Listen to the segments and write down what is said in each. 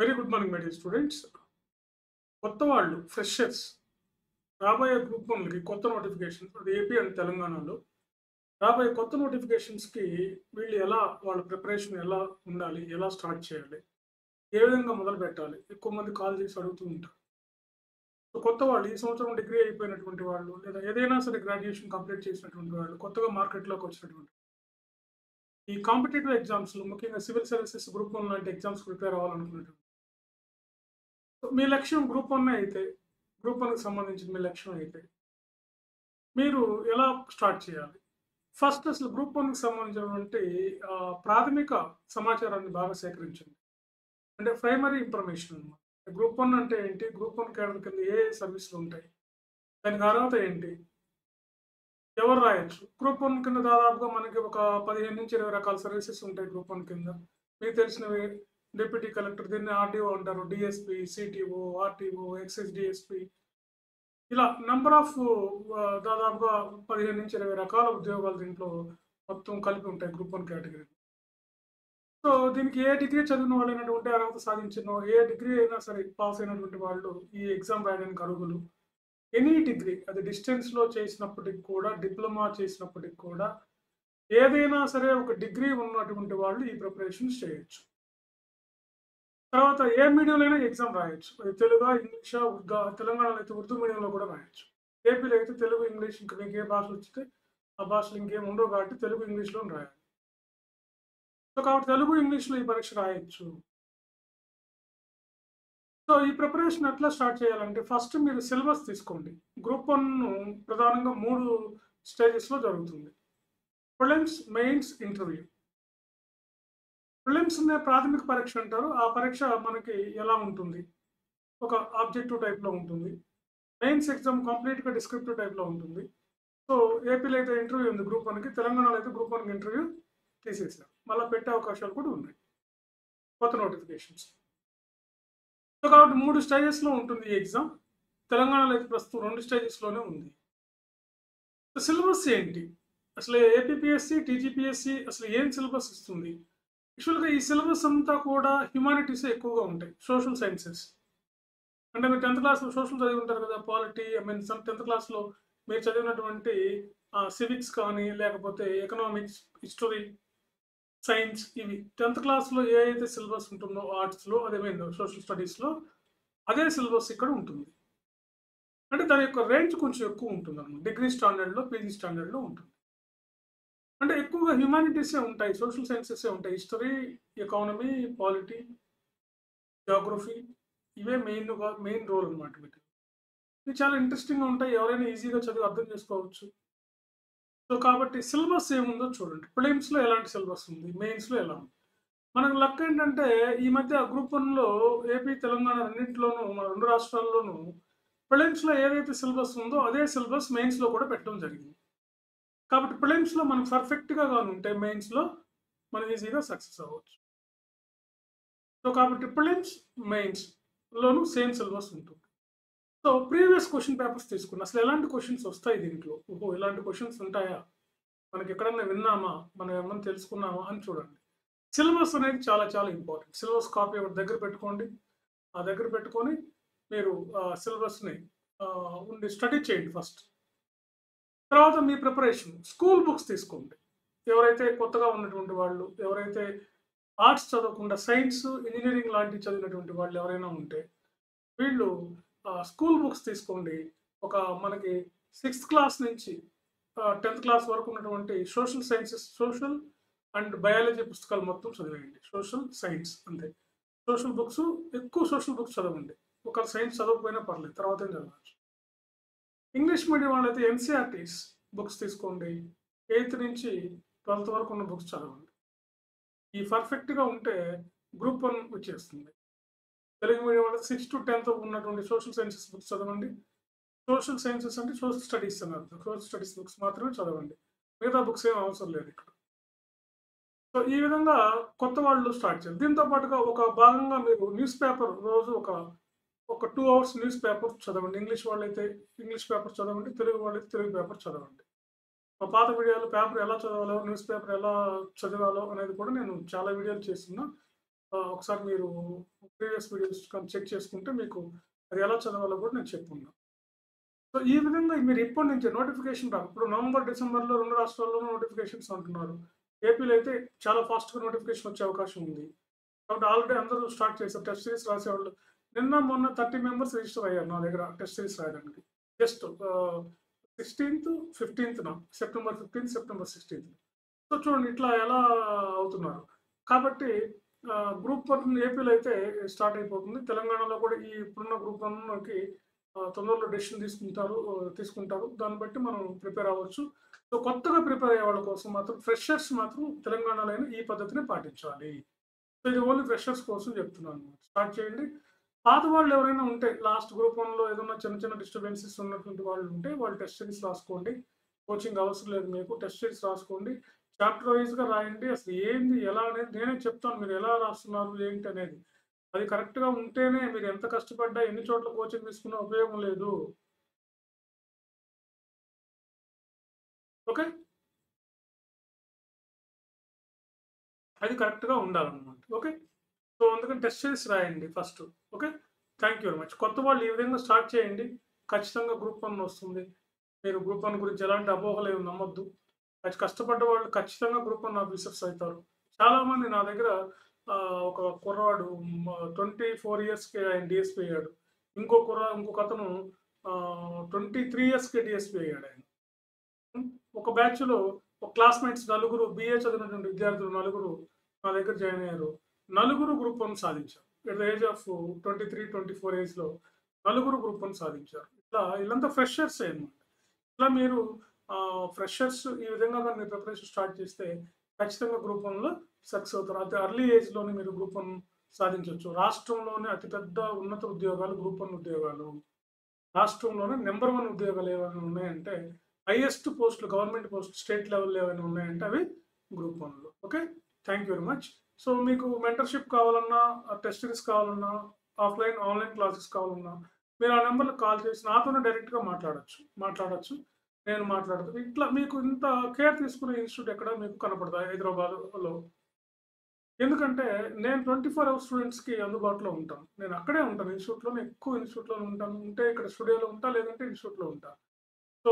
Very good morning my dear students. కొత్త వాళ్ళు freshers రాబోయే గ్రూప్ వన్‌లకి కొత్త నోటిఫికేషన్స్ అది ఏపీ అండ్ తెలంగాణలో రాబోయే కొత్త నోటిఫికేషన్స్‌కి వీళ్ళు వాళ్ళ ప్రిపరేషన్ ఎలా ఉండాలి? ఎలా స్టార్ట్ చేయాలి? ఏ విధంగా మొదలుపెట్టాలి? ఎక్కువ మంది కాల్ చేసి అడుగుతూ ఉంటారు. సో, కొత్త వాళ్ళు ఈ సంవత్సరం డిగ్రీ అయిపోయినటువంటి వాళ్ళు లేదా ఏదైనా సరే గ్రాడ్యుయేషన్ కంప్లీట్ చేసినటువంటి వాళ్ళు కొత్తగా మార్కెట్‌లోకి వచ్చినటువంటి ఈ కాంపిటీటివ్ ఎగ్జామ్స్‌లో ముఖ్యంగా సివిల్ సర్వీసెస్ గ్రూప్ వన్ లాంటి ఎగ్జామ్స్ ప్రిపేర్ అవ్వాలనుకునేటువంటి మీ లక్ష్యం గ్రూప్ వన్ అయితే గ్రూప్ వన్‌కి సంబంధించిన మీ లక్ష్యం అయితే మీరు ఎలా స్టార్ట్ చేయాలి? ఫస్ట్ అసలు గ్రూప్ వన్‌కి సంబంధించినటువంటి ప్రాథమిక సమాచారాన్ని బాగా సేకరించండి. అంటే ప్రైమరీ ఇన్ఫర్మేషన్ అన్నమాట. గ్రూప్ వన్ అంటే ఏంటి? గ్రూప్ వన్ కేడర్ కింద ఏ సర్వీసులు ఉంటాయి? దానికి అర్హత ఏంటి? ఎవరు రాయొచ్చు? గ్రూప్ వన్ కింద దాదాపుగా మనకి ఒక 15-20 రకాల సర్వీసెస్ ఉంటాయి గ్రూప్ వన్ కింద. మీకు తెలిసినవి డిప్యూటీ కలెక్టర్ దీన్ని ఆర్‌డీఓ అంటారు. DSP, CTO, RTO, excise DSP ఇలా నంబర్ ఆఫ్ దాదాపుగా 15-20 రకాల ఉద్యోగాలు దీంట్లో మొత్తం కలిపి ఉంటాయి గ్రూప్ వన్ కేటగిరీ. సో, దీనికి ఏ డిగ్రీ చదివిన వాళ్ళైనటువంటి అర్హత సాధించిన ఏ డిగ్రీ అయినా సరే పాస్ అయినటువంటి వాళ్ళు ఈ ఎగ్జామ్ రాయడానికి అర్హులు. ఎనీ డిగ్రీ అది డిస్టెన్స్‌లో చేసినప్పటికి కూడా, డిప్లొమా చేసినప్పటికి కూడా ఏదైనా సరే ఒక డిగ్రీ ఉన్నటువంటి వాళ్ళు ఈ ప్రిపరేషన్స్ చేయొచ్చు. తర్వాత ఏ మీడియంలో అయినా ఎగ్జామ్ రాయొచ్చు. అది తెలుగా, ఇంగ్లీషా, ఉర్దా తెలంగాణలో అయితే ఉర్దూ మీడియంలో కూడా రాయొచ్చు. ఏపీలో అయితే తెలుగు, ఇంగ్లీష్ ఇంక మీకు ఏ భాష వచ్చితే ఆ భాషలు ఇంకేమి ఉండవు కాబట్టి తెలుగు, ఇంగ్లీష్‌లోనే రాయాలి. సో, కాబట్టి తెలుగు, ఇంగ్లీష్‌లో ఈ పరీక్ష రాయొచ్చు. సో, ఈ ప్రిపరేషన్ ఎట్లా స్టార్ట్ చేయాలంటే ఫస్ట్ మీరు సిలబస్ తీసుకోండి. గ్రూప్ 1 ప్రధానంగా 3 స్టేజెస్‌లో జరుగుతుంది. Prelims, mains, interview. ప్రిలిమ్స్‌నే ప్రాథమిక పరీక్ష అంటారు. ఆ పరీక్ష మనకి ఎలా ఉంటుంది? ఒక ఆబ్జెక్టివ్ టైప్‌లో ఉంటుంది. మెయిన్స్ ఎగ్జామ్ కంప్లీట్‌గా డిస్క్రిప్టివ్ టైప్‌లో ఉంటుంది. సో, ఏపీలో అయితే ఇంటర్వ్యూ ఉంది గ్రూప్ 1కి. తెలంగాణలో అయితే గ్రూప్ 1కి ఇంటర్వ్యూ తీసేసారు. మళ్ళా పెట్టే అవకాశాలు కూడా ఉన్నాయి. కొత్త నోటిఫికేషన్స్. సో, కాబట్టి 3 స్టేజెస్‌లో ఉంటుంది ఈ ఎగ్జామ్. తెలంగాణలో అయితే ప్రస్తుతం 2 స్టేజెస్‌లోనే ఉంది. సిలబస్ ఏంటి? అసలు ఏపీపీఎస్‌సి, టీజీపీఎస్‌సి అసలు ఏం సిలబస్ ఇస్తుంది? యాక్చువల్‌గా ఈ సిలబస్ అంతా కూడా హ్యుమానిటీసే ఎక్కువగా ఉంటాయి. Social sciences. అంటే మీరు 10థ్ క్లాస్‌లో సోషల్ చదివి ఉంటారు కదా! పాలిటీ ఐ మీన్ 10థ్ క్లాస్‌లో మీరు చదివినటువంటి సివిక్స్ కానీ, లేకపోతే ఎకనామిక్స్, హిస్టరీ, సైన్స్ ఇవి 10థ్ క్లాస్‌లో ఏ అయితే సిలబస్ ఉంటుందో ఆర్ట్స్‌లో అదే మీన్ సోషల్ స్టడీస్‌లో అదే సిలబస్ ఇక్కడ ఉంటుంది. అంటే దాని యొక్క రేంజ్ కొంచెం ఎక్కువ ఉంటుందన్నమాట. డిగ్రీ స్టాండర్డ్‌లో, పీజీ స్టాండర్డ్‌లో ఉంటుంది. అంటే ఎక్కువగా హ్యుమానిటీసే ఉంటాయి. సోషల్ సైన్సెసే ఉంటాయి. హిస్టరీ, ఎకానమీ, పాలిటీ, జియోగ్రఫీ ఇవే మెయిన్ రోల్ అన్నమాట వీటిలో. ఇవి చాలా ఇంట్రెస్టింగ్‌గా ఉంటాయి. ఎవరైనా ఈజీగా చదివి అర్థం చేసుకోవచ్చు. సో, కాబట్టి సిలబస్ ఏముందో చూడండి. ప్రిలిమ్స్‌లో ఎలాంటి సిలబస్ ఉంది? మెయిన్స్‌లో ఎలా ఉంది? మనకు లక్ ఏంటంటే ఈ మధ్య గ్రూప్ 1లో ఏపీ, తెలంగాణ రెండిట్లోనూ మన 2 రాష్ట్రాల్లోనూ ప్రిలిమ్స్‌లో ఏదైతే సిలబస్ ఉందో అదే సిలబస్ మెయిన్స్‌లో కూడా పెట్టడం జరిగింది. కాబట్టి ప్రిలిమ్స్‌లో మనం పర్ఫెక్ట్‌గా గానుంటే మెయిన్స్‌లో మనం ఈజీగా సక్సెస్ అవ్వచ్చు. సో, కాబట్టి ప్రిలిమ్స్, మెయిన్స్‌లోనూ సేమ్ సిలబస్ ఉంటుంది. సో, ప్రీవియస్ క్వెషన్ పేపర్స్ తీసుకున్నా. అసలు ఎలాంటి క్వెషన్స్ వస్తాయి దీంట్లో? ఓహో! ఇలాంటి క్వెషన్స్ ఉంటాయా? మనకెక్కడన్నా విన్నామా? మనం ఏమన్నా తెలుసుకున్నామా? అని చూడండి. సిలబస్ అనేది చాలా చాలా ఇంపార్టెంట్. సిలబస్ కాపీ ఒకటి దగ్గర పెట్టుకోండి. ఆ దగ్గర పెట్టుకొని మీరు సిలబస్‌ని ఉండి స్టడీ చేయండి ఫస్ట్. తర్వాత మీ ప్రిపరేషన్ స్కూల్ బుక్స్ తీసుకోండి. ఎవరైతే కొత్తగా ఉన్నటువంటి వాళ్ళు, ఎవరైతే ఆర్ట్స్ చదవకుండా సైన్స్, ఇంజినీరింగ్ లాంటివి చదివినటువంటి వాళ్ళు ఎవరైనా ఉంటే, వీళ్ళు స్కూల్ బుక్స్ తీసుకోండి. ఒక మనకి 6థ్ క్లాస్ నుంచి 10థ్ క్లాస్ వరకు ఉన్నటువంటి social sciences, social and biology పుస్తకాలు మొత్తం చదివేయండి. సోషల్, సైన్స్ అంతే. సోషల్ బుక్స్ ఎక్కువ సోషల్ బుక్స్ చదవండి. ఒకవేళ సైన్స్ చదవకపోయినా పర్లేదు. తర్వాతైనా చదవచ్చు. ఇంగ్లీష్ మీడియం వాళ్ళైతే ఎన్‌సీఈఆర్‌టీస్ బుక్స్ తీసుకోండి. 8థ్ నుంచి 12థ్ వరకు ఉన్న బుక్స్ చదవండి. ఈ పర్ఫెక్ట్‌గా ఉంటే గ్రూప్ 1 వచ్చేస్తుంది. తెలుగు మీడియం వాళ్ళకి 6-10థ్ ఉన్నటువంటి సోషల్ సైన్సెస్ బుక్స్ చదవండి. సోషల్ సైన్సెస్ అంటే సోషల్ స్టడీస్ అని అర్థం. సోషల్ స్టడీస్ బుక్స్ మాత్రమే చదవండి. మిగతా బుక్స్ ఏమి అవసరం లేదు ఇక్కడ. సో, ఈ విధంగా కొత్త వాళ్ళు స్టార్ట్ చేయాలి. దీంతో పాటుగా ఒక భాగంగా మీరు న్యూస్ పేపర్ రోజు ఒక 2 అవర్స్ న్యూస్ పేపర్ చదవండి. ఇంగ్లీష్ వాళ్ళైతే ఇంగ్లీష్ పేపర్ చదవండి. తెలుగు వాళ్ళైతే తెలుగు పేపర్ చదవండి. మా పాత వీడియోలో పేపర్ ఎలా చదవాలో, న్యూస్ పేపర్ ఎలా చదవాలో అనేది కూడా నేను చాలా వీడియోలు చేస్తున్నా. ఒకసారి మీరు ప్రీవియస్ వీడియోస్ చెక్ చేసుకుంటే మీకు అది ఎలా చదవాలో కూడా నేను చెప్పుకున్నాను. సో ఈ విధంగా మీరు ఇప్పటి నుంచే నోటిఫికేషన్ రాదు. ఇప్పుడు నవంబర్, డిసెంబర్‌లో 2 రాష్ట్రాల్లోనూ నోటిఫికేషన్స్ అంటున్నారు. ఏపీలో అయితే చాలా ఫాస్ట్‌గా నోటిఫికేషన్ వచ్చే అవకాశం ఉంది. కాబట్టి ఆల్రెడీ అందరూ స్టార్ట్ చేశారు. టెస్ట్ సిరీస్ రాసేవాళ్ళు. నిన్న, మొన్న 30 మెంబర్స్ రిజిస్టర్ అయ్యారు నా దగ్గర టెస్ట్ సిరీస్ రాయడానికి. జస్ట్ 16థ్, 15థ్‌న సెప్టెంబర్ 15, సెప్టెంబర్ 16థ్. సో చూడండి ఇట్లా ఎలా అవుతున్నారు. కాబట్టి గ్రూప్ 1 ఏపీలో అయితే స్టార్ట్ అయిపోతుంది. తెలంగాణలో కూడా ఈ ఇప్పుడున్న గ్రూప్ 1కి తొందరలో డెసిషన్ తీసుకుంటారు. దాన్ని బట్టి మనం ప్రిపేర్ అవ్వచ్చు. సో కొత్తగా ప్రిపేర్ అయ్యే వాళ్ళ కోసం మాత్రం ఫ్రెషర్స్ మాత్రం తెలంగాణలో అయినా ఈ పద్ధతిని పాటించాలి. సో ఇది ఓన్లీ ఫ్రెషర్స్ కోసం చెప్తున్నాను. స్టార్ట్ చేయండి. పాత వాళ్ళు ఎవరైనా ఉంటే లాస్ట్ గ్రూప్ 1లో ఏదైనా చిన్న చిన్న డిస్టర్బెన్సెస్ ఉన్నటువంటి వాళ్ళు ఉంటే వాళ్ళు టెస్ట్ సిరీస్ రాసుకోండి. కోచింగ్ అవసరం లేదు మీకు. టెస్ట్ సిరీస్ రాసుకోండి. చాప్టర్ వైస్‌గా రాయండి. అసలు ఏంది, ఎలా అనేది నేనే చెప్తాను. మీరు ఎలా రాస్తున్నారు, ఏంటి అనేది. అది కరెక్ట్‌గా ఉంటేనే మీరు ఎంత కష్టపడ్డా, ఎన్ని చోట్ల కోచింగ్ తీసుకున్నా ఉపయోగం లేదు. ఓకే. అది కరెక్ట్‌గా ఉండాలన్నమాట. ఓకే. సో అందుకని టెస్ట్ సిరీస్ రాయండి first. Okay. Thank you very much. కొత్త వాళ్ళు ఈ విధంగా స్టార్ట్ చేయండి. ఖచ్చితంగా గ్రూప్ 1 వస్తుంది. మీరు గ్రూప్ 1 గురించి ఎలాంటి అపోహలేమి నమ్మొద్దు. కష్టపడ్డ వాళ్ళు ఖచ్చితంగా గ్రూప్ 1 ఆఫీసర్స్ అయితారు. చాలామంది నా దగ్గర ఒక కుర్రవాడు 24 ఇయర్స్‌కే ఆయన డీఎస్‌పీ అయ్యాడు. ఇంకొకతను 23 ఇయర్స్‌కే డీఎస్‌పీ అయ్యాడాయన. హ్మ్. ఒక బ్యాచ్‌లో ఒక క్లాస్‌మేట్స్ నలుగురు బీఏ చదివినటువంటి విద్యార్థులు నలుగురు నా దగ్గర జాయిన్ అయ్యారు. నలుగురు గ్రూప్ 1 సాధించారు. ఎట్ ద ఏజ్ ఆఫ్ 23, 24 ఏజ్‌లో నలుగురు గ్రూప్ 1 సాధించారు. ఇట్లా ఈళ్ళంతా ఫ్రెషర్సే అన్నమాట. ఇట్లా మీరు ఫ్రెషర్స్ ఈ విధంగా గాని మీరు ప్రిపరేషన్ స్టార్ట్ చేస్తే ఖచ్చితంగా గ్రూప్ 1లో సక్సెస్ అవుతారు. అతి ఎర్లీ ఏజ్‌లోనే మీరు గ్రూప్ 1 సాధించొచ్చు. రాష్ట్రంలోనే అతిపెద్ద ఉన్నత ఉద్యోగాలు గ్రూప్ 1 ఉద్యోగాలు. రాష్ట్రంలోనే నంబర్ 1 ఉద్యోగాలు ఏవైనా ఉన్నాయంటే హైయెస్ట్ పోస్టులు గవర్నమెంట్ పోస్ట్ స్టేట్ లెవెల్‌లో ఏవైనా ఉన్నాయంటే అవి గ్రూప్ 1లో. Okay. Thank you very much. So మీకు మెంటర్‌షిప్ కావాలన్నా, టెస్ట్ సిరీస్ కావాలన్నా, ఆఫ్‌లైన్, ఆన్‌లైన్ క్లాసెస్ కావాలన్నా మీరు ఆ నంబర్‌కి కాల్ చేసి నాతోనే డైరెక్ట్‌గా మాట్లాడొచ్చు. నేను మాట్లాడతాను. ఇట్లా మీకు ఇంత కేర్ తీసుకునే ఇన్‌స్టిట్యూట్ ఎక్కడ మీకు కనపడదు హైదరాబాద్‌లో. ఎందుకంటే నేను 24 అవర్స్ స్టూడెంట్స్‌కి అందుబాటులో ఉంటాను. నేను అక్కడే ఉంటాను. ఎక్కువ ఇన్‌స్టిట్యూట్‌లోనే ఉంటాను. ఉంటే ఇక్కడ స్టూడియోలో ఉంటా, లేదంటే ఇన్‌స్టిట్యూట్‌లో ఉంటా. సో,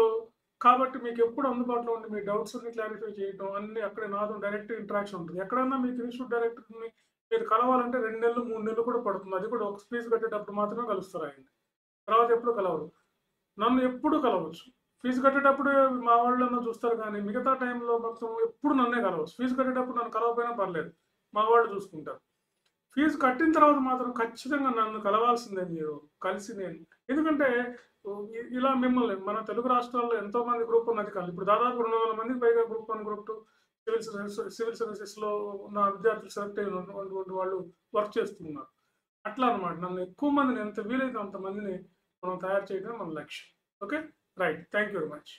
కాబట్టి మీకెప్పుడు అందుబాటులో ఉండి మీ డౌట్స్ అన్ని క్లారిఫై చేయటం అన్నీ అక్కడే నాతో డైరెక్ట్ ఇంటరాక్షన్ ఉంటుంది. ఎక్కడన్నా మీకు ఇన్‌స్టిట్యూట్ డైరెక్టర్‌ని మీరు కలవాలంటే 2 నెలలు, 3 నెలలు కూడా పడుతుంది. అది కూడా ఒక ఫీస్ కట్టేటప్పుడు మాత్రమే కలుస్తారు ఆయన్ని. తర్వాత ఎప్పుడు కలవరు. నన్ను ఎప్పుడు కలవచ్చు. ఫీజు కట్టేటప్పుడే మా వాళ్ళన్నా చూస్తారు కానీ, మిగతా టైంలో మొత్తం ఎప్పుడు నన్నే కలవచ్చు. ఫీజు కట్టేటప్పుడు నన్ను కలవకపోయినా పర్లేదు. మా వాళ్ళు చూసుకుంటారు. ఫీజు కట్టిన తర్వాత మాత్రం ఖచ్చితంగా నన్ను కలవాల్సిందే మీరు. కలిసి నేను ఎందుకంటే ఇలా మిమ్మల్ని మన తెలుగు రాష్ట్రాల్లో ఎంతోమంది గ్రూప్ 1 అధికారులు ఇప్పుడు దాదాపు 200 మందికి పైగా గ్రూప్ 1, గ్రూప్ 2 సివిల్ సర్వీసెస్‌లో నా విద్యార్థులు సెలెక్ట్ అయినటువంటి వాళ్ళు వర్క్ చేస్తున్నారు. అట్లా అన్నమాట. నన్ను ఎక్కువ మందిని ఎంత వీలైతే అంతమందిని మనం తయారు చేయడమే మన లక్ష్యం. Okay. Right. Thank you very much.